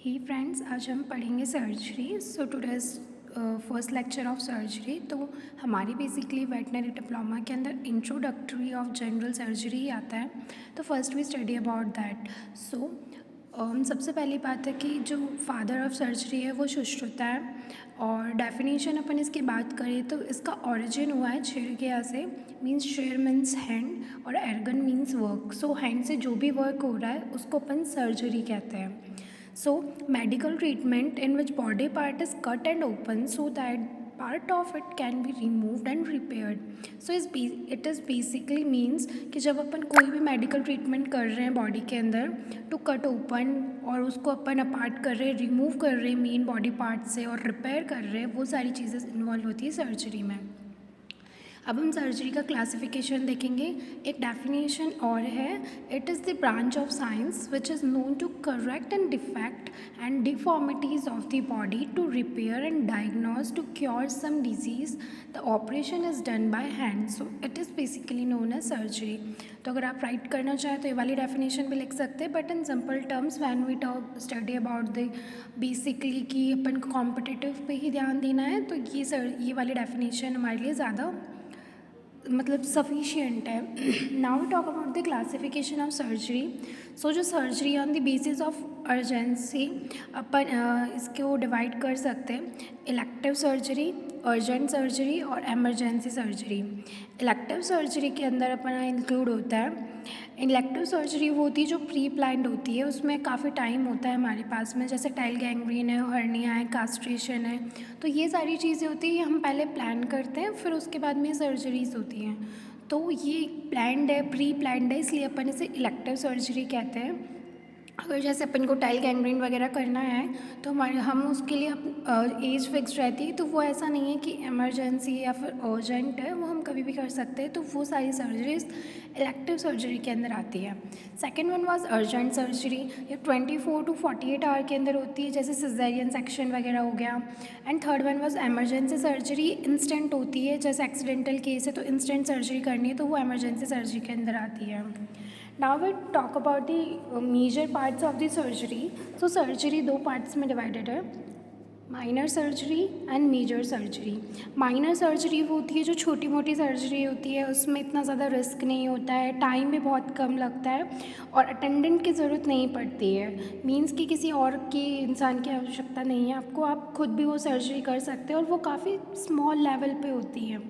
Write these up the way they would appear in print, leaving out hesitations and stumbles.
हे friends, आज हम पढ़ेंगे surgery. So today's first lecture of surgery. तो हमारी बेसिकली वेटनरी डिप्लोमा के अंदर इंट्रोडक्टरी ऑफ जनरल सर्जरी आता है। तो first we study about that. So सबसे पहली बात है कि जो फादर ऑफ सर्जरी है वो सुश्रुता है। और डेफिनेशन अपन इसकी बात करें तो इसका ओरिजिन हुआ है शेर के यहाँ से। मीन्स शेर मीन्स हैंड और एर्गन मीन्स वर्क। सो हैंड से जो भी वर्क हो रहा है उसको अपन सर्जरी कहते हैं। So, medical treatment in which body part is cut and open so that part of it can be removed and repaired. So, it is basically means कि जब अपन कोई भी medical treatment कर रहे हैं body के अंदर तो cut open और उसको अपन apart कर रहे हैं, remove कर रहे हैं main body part से और repair कर रहे हैं, वो सारी चीज़ें involve होती है सर्जरी में। अब हम सर्जरी का क्लासिफिकेशन देखेंगे। एक डेफिनेशन और है, it is the branch of science which is known to correct and defect and deformities of the body to repair and diagnose to cure some disease. The operation is done by hand, so it is basically known as surgery. तो अगर आप right करना चाहें तो ये वाली definition भी लिख सकते हैं, but in simple terms when we talk study about the basically कि अपन को कॉम्पिटिटिव पे ही ध्यान देना है तो ये वाली डेफिनेशन हमारे लिए ज़्यादा मतलब सफिशियंट है। Now we talk about the classification of surgery. So जो surgery on the basis of urgency अपन इसको डिवाइड कर सकते हैं, इलेक्टिव सर्जरी, अर्जेंट सर्जरी और एमरजेंसी सर्जरी। इलेक्टिव सर्जरी के अंदर अपना इंक्लूड होता है, इलेक्टिव सर्जरी वो होती है जो प्री प्लान्ड होती है, उसमें काफ़ी टाइम होता है हमारे पास में, जैसे टाइल गैंग्रीन है, हर्निया है, कास्ट्रेशन है। तो ये सारी चीज़ें होती है, हम पहले प्लान करते हैं फिर उसके बाद में सर्जरीज होती हैं। तो ये प्लान्ड है, प्री प्लान्ड है, इसलिए अपन इसे इलेक्टिव सर्जरी कहते हैं। अगर जैसे अपन को टाइल गैंग्रीन वगैरह करना है तो हम उसके लिए एज फिक्स रहती है, तो वो ऐसा नहीं है कि इमरजेंसी या फिर अर्जेंट है, वो हम कभी भी कर सकते हैं। तो वो सारी सर्जरीज इलेक्टिव सर्जरी के अंदर आती है। Second one was urgent surgery, ये 24 to 48 आवर के अंदर होती है, जैसे सिजेरियन सेक्शन वगैरह हो गया। And third one was emergency surgery, instant होती है, जैसे एक्सीडेंटल केस है तो इंस्टेंट सर्जरी करनी है तो वो एमरजेंसी सर्जरी के अंदर आती है। Now we talk about the major parts of the surgery. So surgery दो parts में divided है, minor surgery and major surgery. Minor surgery वो होती है जो छोटी मोटी सर्जरी होती है, उसमें इतना ज़्यादा रिस्क नहीं होता है, टाइम भी बहुत कम लगता है और अटेंडेंट की ज़रूरत नहीं पड़ती है। मींस कि किसी और की इंसान की आवश्यकता नहीं है आपको, आप खुद भी वो सर्जरी कर सकते हैं और वो काफ़ी स्मॉल लेवल पे होती है,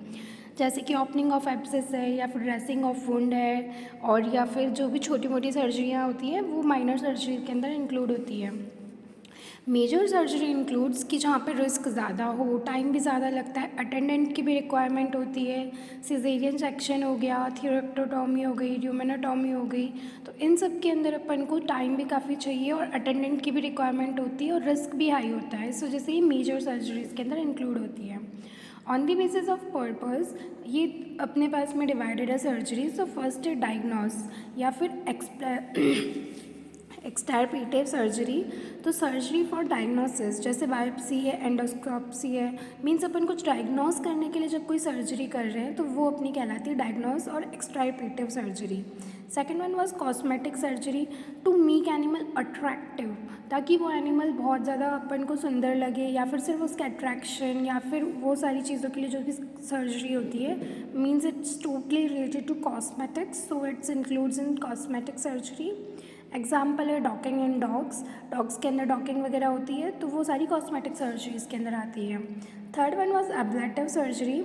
जैसे कि ओपनिंग ऑफ एब्सेस है या फिर ड्रेसिंग ऑफ वुंड है, और या फिर जो भी छोटी मोटी सर्जरियाँ होती हैं वो माइनर सर्जरी के अंदर इंक्लूड होती है। मेजर सर्जरी इंक्लूड्स कि जहाँ पे रिस्क ज़्यादा हो, टाइम भी ज़्यादा लगता है, अटेंडेंट की भी रिक्वायरमेंट होती है, सिजेरियन सेक्शन हो गया, थियोरेक्टोटॉमी हो गई, ह्यूमेनोटॉमी हो गई। तो इन सब के अंदर अपन को टाइम भी काफ़ी चाहिए और अटेंडेंट की भी रिक्वायरमेंट होती है और रिस्क भी हाई होता है। सो जैसे ये मेजर सर्जरीज़ के अंदर इंक्लूड होती है। On the basis of purpose ये अपने पास में डिवाइडेड है सर्जरी। सो फर्स्ट है डायग्नोस या फिर एक्सटारपेटिव सर्जरी। तो सर्जरी फॉर डायग्नोसिस, जैसे बायोप्सी है, एंडोस्कोपी है, मीन्स अपन कुछ डायग्नोस करने के लिए जब कोई सर्जरी कर रहे हैं तो वो अपनी कहलाती है डायग्नोस और extirpative surgery. Second one was cosmetic surgery, to make animal attractive, ताकि वो एनिमल बहुत ज़्यादा अपन को सुंदर लगे, या फिर सिर्फ उसका अट्रैक्शन, या फिर वो सारी चीज़ों के लिए जो भी सर्जरी होती है, means it's totally related to cosmetics, so it's includes in cosmetic surgery. Example है डॉकिंग इन डॉग्स, डॉग्स के अंदर डॉकिंग वगैरह होती है तो वो सारी कॉस्मेटिक सर्जरीज के अंदर आती है। Third one was ablative surgery,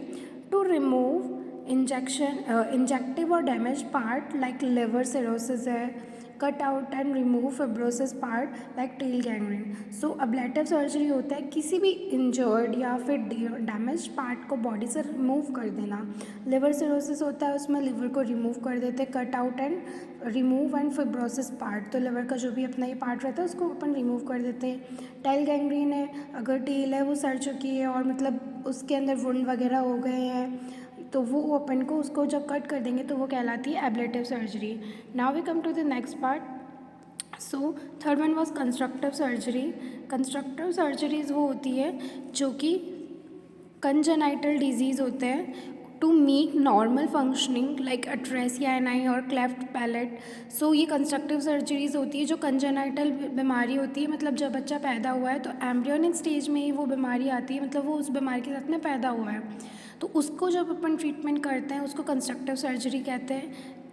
to remove injective और damage part like liver cirrhosis है, cut out and remove fibrosis part like tail gangrene. So ablative surgery होता है किसी भी इंजर्ड या फिर डैमेज पार्ट को बॉडी से रिमूव कर देना। लिवर सिरोसिस होता है, उसमें लिवर को रिमूव कर देते हैं, cut out and remove and fibrosis part, तो लिवर का जो भी अपना ये पार्ट रहता है उसको अपन रिमूव कर देते हैं। टेल गैंग्रीन है, अगर टेल है वो सड़ चुकी है और मतलब उसके अंदर वुंड वगैरह हो गए हैं तो वो अपन को उसको जब कट कर देंगे तो वो कहलाती है ablative surgery. Now we come to the next part. So third one was constructive surgery. Constructive surgeries वो होती है जो कि कंजेनाइटल डिजीज़ होते हैं, to make normal functioning like atresia ani और क्लेफ्ट पैलेट। सो ये कंस्ट्रक्टिव सर्जरीज होती है जो कंजेनाइटल बीमारी होती है, मतलब जब बच्चा पैदा हुआ है तो एम्ब्रियोनिक स्टेज में ही वो बीमारी आती है, मतलब वो उस बीमारी के साथ में पैदा हुआ है, तो उसको जब अपन ट्रीटमेंट करते हैं उसको कंस्ट्रक्टिव सर्जरी कहते हैं।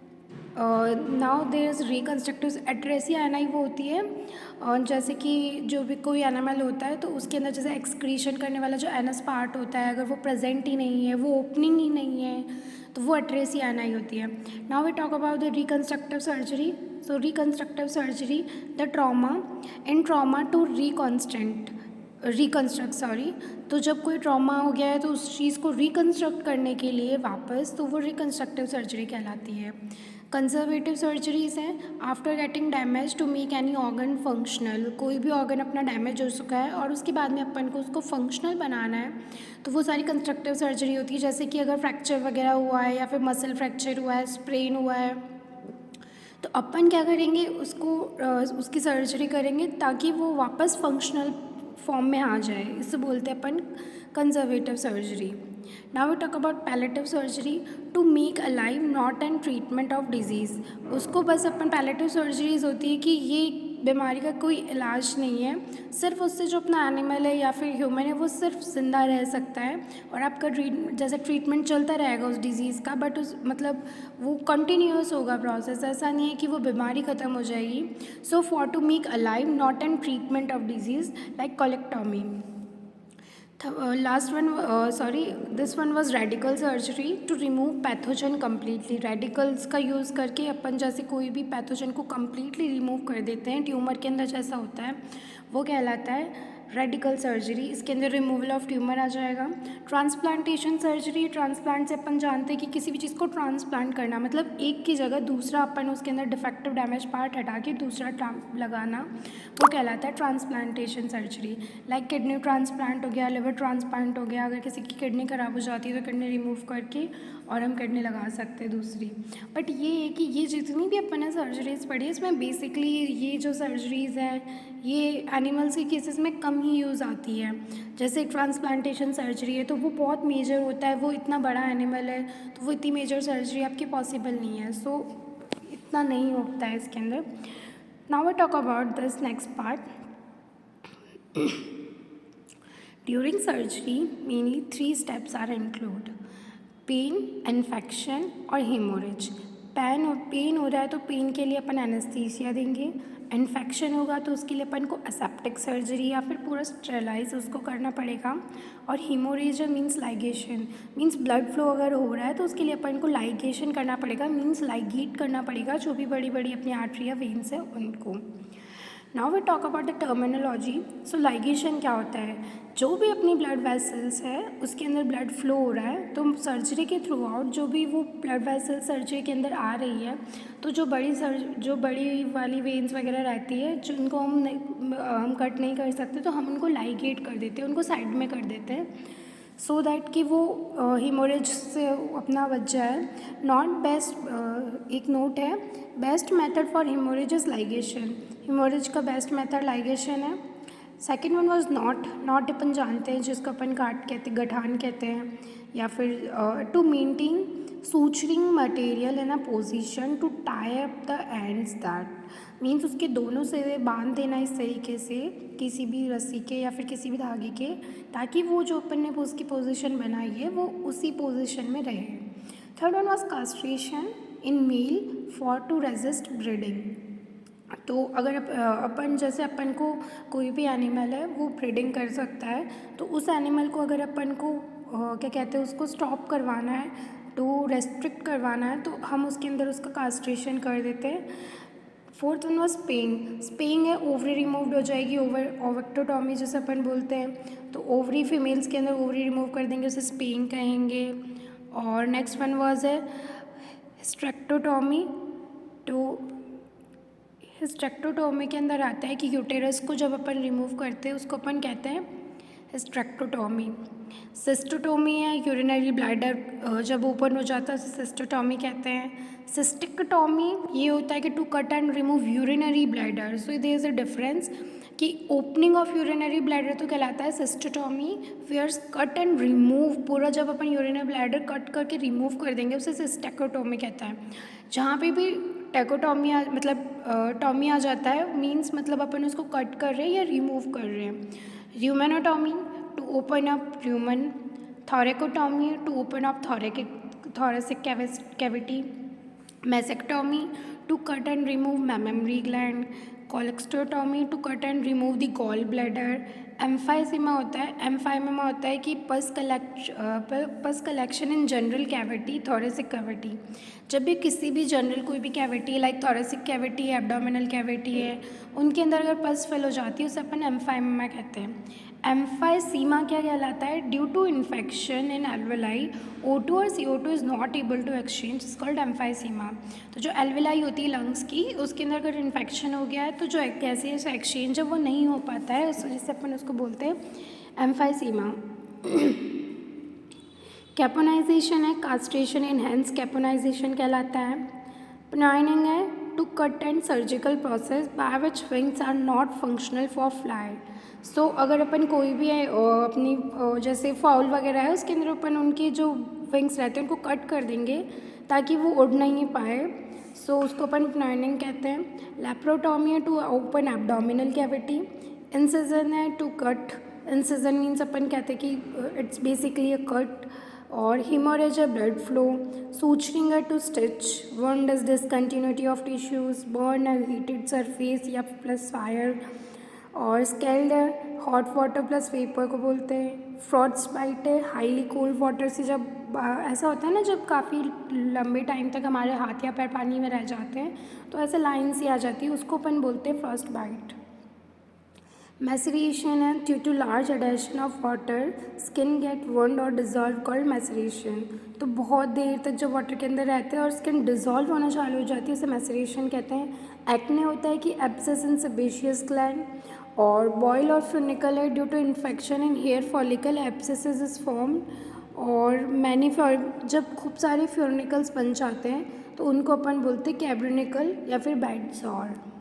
Now there is reconstructive atresia ani वो होती है जैसे कि जो भी कोई एनिमल होता है तो उसके अंदर जैसे एक्सक्रीशन करने वाला जो एनस पार्ट होता है अगर वो प्रेजेंट ही नहीं है, वो ओपनिंग ही नहीं है, तो वो एट्रेसिया एनाई होती है। Now we talk about the reconstructive surgery. So reconstructive surgery the trauma to reconstruct तो जब कोई ट्रॉमा हो गया है तो उस चीज़ को रिकन्स्ट्रक्ट करने के लिए वापस, तो वो रिकन्स्ट्रक्टिव सर्जरी कहलाती है। कंजर्वेटिव सर्जरीज हैं after getting damage to make any organ functional, कोई भी ऑर्गन अपना डैमेज हो चुका है और उसके बाद में अपन को उसको फंक्शनल बनाना है, तो वो सारी कंस्ट्रक्टिव सर्जरी होती है। जैसे कि अगर फ्रैक्चर वगैरह हुआ है या फिर मसल फ्रैक्चर हुआ है, स्प्रेन हुआ है, तो अपन क्या करेंगे उसको उसकी सर्जरी करेंगे ताकि वो वापस फंक्शनल फॉर्म में आ जाए, इससे बोलते हैं अपन conservative surgery. Now we talk about palliative surgery to make alive not and treatment of disease. उसको बस अपन पैलेटिव सर्जरीज होती है कि ये बीमारी का कोई इलाज नहीं है, सिर्फ उससे जो अपना एनिमल है या फिर ह्यूमन है वो सिर्फ जिंदा रह सकता है और आपका जैसे ट्रीटमेंट चलता रहेगा उस डिज़ीज़ का, बट उस मतलब वो कंटिन्यूअस होगा प्रोसेस, ऐसा नहीं है कि वो बीमारी ख़त्म हो जाएगी। So for to make alive not and treatment of disease like colectomy. This one was radical surgery to remove pathogen completely. Radicals का यूज़ करके अपन जैसे कोई भी पैथोजन को कम्प्लीटली रिमूव कर देते हैं, ट्यूमर के अंदर जैसा होता है वो कहलाता है रेडिकल सर्जरी। इसके अंदर रिमूवल ऑफ ट्यूमर आ जाएगा। ट्रांसप्लांटेशन सर्जरी, ट्रांसप्लांट से अपन जानते हैं कि किसी भी चीज़ को ट्रांसप्लांट करना, मतलब एक की जगह दूसरा अपन उसके अंदर डिफेक्टिव डैमेज पार्ट हटा के दूसरा लगाना, वो कहलाता है transplantation surgery. Like kidney transplant हो गया, लिवर ट्रांसप्लांट हो गया, अगर किसी की किडनी ख़राब हो जाती है तो किडनी रिमूव करके और हम किडनी लगा सकते हैं दूसरी। बट ये है कि ये जितनी भी अपन ने सर्जरीज पढ़ी है इसमें बेसिकली ये जो सर्जरीज़ हैं ये एनिमल्स के केसेस में कम ही यूज़ आती है। जैसे ट्रांसप्लांटेशन सर्जरी है तो वो बहुत मेजर होता है, वो इतना बड़ा एनिमल है तो वो इतनी मेजर सर्जरी आपकी पॉसिबल नहीं है, सो इतना नहीं होता है इसके अंदर। Now we talk about this next part. During surgery mainly 3 steps are include: pain, infection और हेमोरेज। पेन हो रहा है तो पेन के लिए अपन एनेस्थीसिया देंगे, इन्फेक्शन होगा तो उसके लिए अपन को एसेप्टिक सर्जरी या फिर पूरा स्टेरलाइज उसको करना पड़ेगा, और haemorrhage means ligation, means blood flow अगर हो रहा है तो उसके लिए अपन को लाइगेशन करना पड़ेगा, मीन्स लाइगेट करना पड़ेगा जो भी बड़ी बड़ी अपनी आर्टरी या वेन्स है उनको। Now we talk about the terminology. So ligation क्या होता है? जो भी अपनी ब्लड वेसल्स है उसके अंदर ब्लड फ्लो हो रहा है तो सर्जरी के थ्रू आउट जो भी वो ब्लड वेसल सर्जरी के अंदर आ रही है तो जो बड़ी वाली वेन्स वगैरह रहती है जिनको हम कट नहीं कर सकते तो हम उनको लाइगेट कर देते हैं, उनको साइड में कर देते हैं सो दैट कि वो हीमोरेज से अपना बच जाए। नॉट बेस्ट एक नोट है, best method for haemorrhage is ligation. Haemorrhage का बेस्ट मेथड लाइगेशन है। सेकेंड वन वॉज नॉट अपन जानते हैं जिसको अपन गठान कहते हैं, या फिर to maintain suturing material in a position to tie up the ends, that means उसके दोनों सिरे बांध देना इस तरीके से किसी भी रस्सी के या फिर किसी भी धागे के, ताकि वो जो अपन ने उसकी पोजीशन बनाई है वो उसी पोजीशन में रहे। Third one was castration in male for to resist breeding. तो अगर अपन जैसे अपन को कोई भी एनिमल है वो ब्रीडिंग कर सकता है तो उस एनिमल को अगर अपन को क्या कहते हैं उसको स्टॉप करवाना है, टू रेस्ट्रिक्ट करवाना है, तो हम उसके अंदर उसका कास्ट्रेशन कर देते हैं। फोर्थ वन वॉज स्पेइंग है, ओवरी रिमूव्ड हो जाएगी, ओवेक्टोटॉमी जैसे अपन बोलते हैं, तो ओवरी फीमेल्स के अंदर ओवरी रिमूव कर देंगे, उसे स्पेइंग कहेंगे। और नेक्स्ट वन वॉज है हिस्टेरेक्टोटॉमी। तो हिस्टेरेक्टोटॉमी के अंदर आता है कि यूटेरस को जब अपन रिमूव करते हैं उसको अपन कहते हैं हिस्टेरेक्टोटॉमी। सिस्टोटॉमी है, यूरिनरी ब्लैडर जब ओपन हो जाता है उसे सिस्टोटॉमी कहते हैं। सिस्टिकटॉमी ये होता है कि to cut and remove urinary bladder, so there is a difference. कि ओपनिंग ऑफ यूरिनरी ब्लैडर तो कहलाता है cystotomy, where cut and remove, पूरा जब अपन यूरिनरी ब्लैडर कट करके रिमूव कर देंगे उसे सिस्टेकोटॉमी कहता है। जहाँ पे भी टेकोटॉमी मतलब टॉमी आ जाता है मीन्स मतलब अपन उसको कट कर रहे हैं या रिमूव कर रहे हैं। Rumenotomy to open up rumen, thoracotomy to open up thoracic cavity, mastectomy to cut and remove mammary gland, cholecystotomy to cut and remove the gall bladder, emphysema होता है, एम्फाइमा होता है कि pus collection in general cavity, thoracic cavity, जब भी किसी भी general कोई भी कैविटी लाइक थोरेसिक कैविटी है, एब्डोमिनल कैविटी है, उनके अंदर अगर पस फिल हो जाती है उसे अपन एम्फाइमा कहते हैं। एम्फाइसीमा क्या कहलाता है? Due to infection in alveoli O2 और CO2 is not able to exchange, is called emphysema. तो जो एल्वेलाई होती है लंग्स की, उसके अंदर अगर इन्फेक्शन हो गया है तो जो गैसियस एक्सचेंज है वो नहीं हो पाता है, उस वजह से अपन उसको बोलते हैं एम्फाइसीमा। कैपोनाइजेशन है, कास्ट्रेशन एनहेंस कैपोनाइजेशन कहलाता है। प्नाइनिंग है, to cut and surgical process by which wings are not functional for fly. So अगर अपन कोई भी है अपनी जैसे फाउल वगैरह है उसके अंदर अपन उनके जो विंग्स रहते हैं उनको कट कर देंगे ताकि वो उड़ नहीं पाए, सो उसको अपन प्नाइनिंग कहते हैं। लैप्रोटॉमी है, to open abdominal cavity. Incision है, टू कट, इंसिजन मीन्स अपन कहते हैं कि इट्स बेसिकली अ कट। और हेमोरेज है, ब्लड फ्लो। सूचरिंग है, to stitch. Wound is discontinuity of tissues, burn है, हीटेड सरफेस या प्लस फायर। और स्केल्ड है, हॉट वाटर प्लस वेपर को बोलते हैं। फ्रॉस्ट बाइट है, हाईली कोल्ड वाटर से जब ऐसा होता है ना जब काफ़ी लंबे टाइम तक हमारे हाथ या पैर पानी में रह जाते हैं तो ऐसे लाइन सी आ जाती है, उसको अपन बोलते हैं फ्रॉस्ट बाइट। मैसरेशन है, due to large addition of water skin get wound और डिजॉल्व, कॉल्ड मैसरेशन। तो बहुत देर तक जब वाटर के अंदर रहते हैं और स्किन डिजॉल्व होना चालू हो जाती है उसे मैसरेशन कहते हैं। एक्ने होता है कि एब्सेस इन सेबेशियस ग्लैंड। और बॉयल और फ्यूनिकल है, due to infection in hair follicle abscesses is form. और जब खूब सारे फ्यूनिकल्स बन जाते हैं तो उनको अपन बोलते हैं कैब्रिनिकल या फिर बैड सॉर।